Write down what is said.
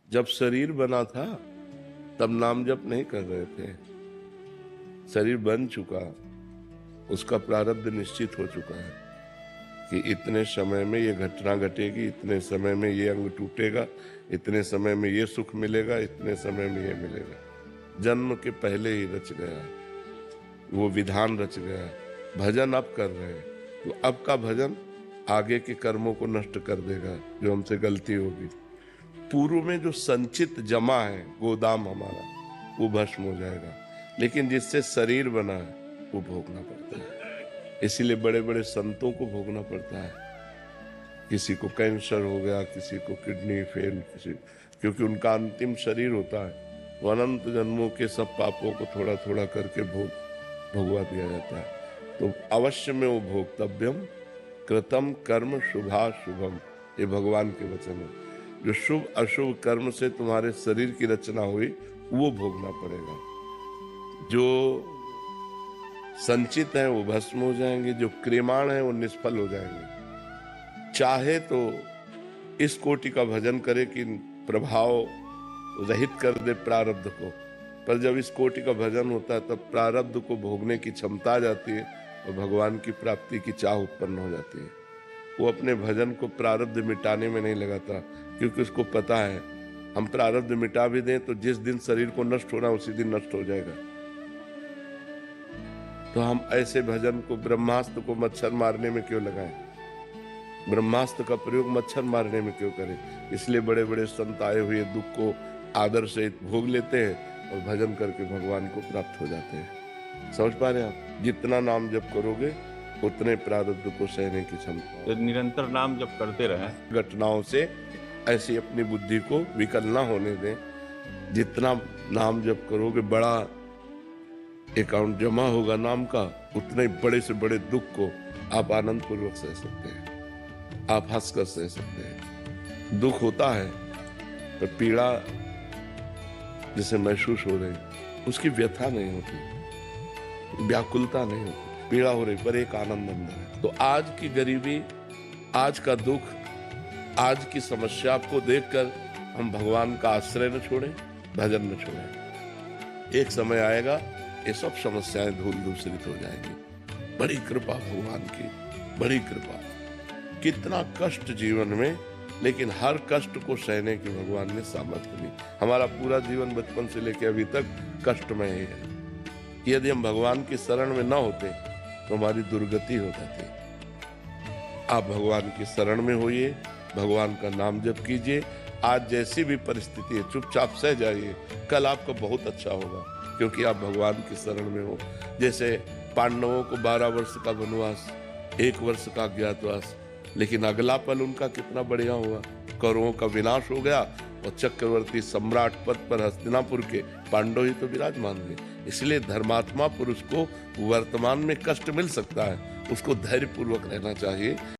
जब शरीर बना था तब नाम जप नहीं कर रहे थे। शरीर बन चुका, उसका प्रारब्ध निश्चित हो चुका है कि इतने समय में ये घटना घटेगी, इतने समय में ये अंग टूटेगा, इतने समय में ये सुख मिलेगा, इतने समय में ये मिलेगा। जन्म के पहले ही रच गया, वो विधान रच गया। भजन अब कर रहे हैं तो अब का भजन आगे के कर्मों को नष्ट कर देगा जो हमसे गलती होगी। पूर्व में जो संचित जमा है गोदाम हमारा, वो भस्म हो जाएगा, लेकिन जिससे शरीर बना है वो भोगना पड़ता है। इसीलिए बड़े बड़े संतों को भोगना पड़ता है। किसी को कैंसर हो गया, किसी को किडनी फेल, क्योंकि उनका अंतिम शरीर होता है। वो अनंत जन्मों के सब पापों को थोड़ा थोड़ा करके भोगवा दिया जाता है। तो अवश्य में वो भोक्तव्यम कृतम कर्म शुभाशुभम, ये भगवान के वचन है। जो शुभ अशुभ कर्म से तुम्हारे शरीर की रचना हुई वो भोगना पड़ेगा। जो संचित है वो भस्म हो जाएंगे, जो क्रियमाण है वो निष्फल हो जाएंगे। चाहे तो इस कोटि का भजन करे कि प्रभाव रहित कर दे प्रारब्ध को, पर जब इस कोटि का भजन होता है तब प्रारब्ध को भोगने की क्षमता आ जाती है और भगवान की प्राप्ति की चाह उत्पन्न हो जाती है। वो अपने भजन को प्रारब्ध मिटाने में नहीं लगाता, क्योंकि उसको पता है हम प्रारब्ध मिटा भी दें तो जिस दिन शरीर को नष्ट होना उसी दिन नष्ट हो जाएगा। तो हम ऐसे भजन को, ब्रह्मास्त्र को मच्छर मारने में क्यों लगाएं? ब्रह्मास्त्र का प्रयोग मच्छर मारने में क्यों करें? इसलिए बड़े बड़े संत आए हुए दुख को आदर से भोग लेते हैं और भजन करके भगवान को प्राप्त हो जाते हैं। समझ पा रहे हैं आप? जितना नाम जप करोगे उतने प्रारब्ध को सहने की क्षमता। तो निरंतर नाम जप करते रहें। घटनाओं से ऐसी अपनी बुद्धि को विकल ना होने दें। जितना नाम जप करोगे, बड़ा अकाउंट जमा होगा नाम का, उतने बड़े से बड़े दुख को आप आनंद पूर्वक सह सकते हैं, आप हंसकर सह सकते हैं। दुख होता है तो पीड़ा जिसे महसूस हो रही उसकी व्यथा नहीं होती, व्याकुलता नहीं होती। पीड़ा हो रही पर एक आनंद अंदर है। तो आज की गरीबी, आज का दुख, आज की समस्या को देखकर हम भगवान का आश्रय न छोड़ें, भजन न छोड़ें। एक समय आएगा ये सब समस्याएं धूल धूसरित हो जाएंगी। बड़ी कृपा भगवान की, बड़ी कृपा। कितना कष्ट जीवन में, लेकिन हर कष्ट को सहने की भगवान ने सामर्थ्य दी। हमारा पूरा जीवन बचपन से लेकर अभी तक कष्टमय है। यदि हम भगवान की शरण में न होते तो हमारी दुर्गति हो जाती। आप भगवान की शरण में होइए, भगवान का नाम जप कीजिए। आज जैसी भी परिस्थिति है चुपचाप सह जाइए, कल आपका बहुत अच्छा होगा, क्योंकि आप भगवान की शरण में हो। जैसे पांडवों को 12 वर्ष का वनवास, 1 वर्ष का अज्ञातवास, लेकिन अगला पल उनका कितना बढ़िया हुआ। कौरवों का विनाश हो गया और चक्रवर्ती सम्राट पद पर हस्तिनापुर के पांडव ही तो विराजमान हुए। इसलिए धर्मात्मा पुरुष को वर्तमान में कष्ट मिल सकता है, उसको धैर्य पूर्वक रहना चाहिए।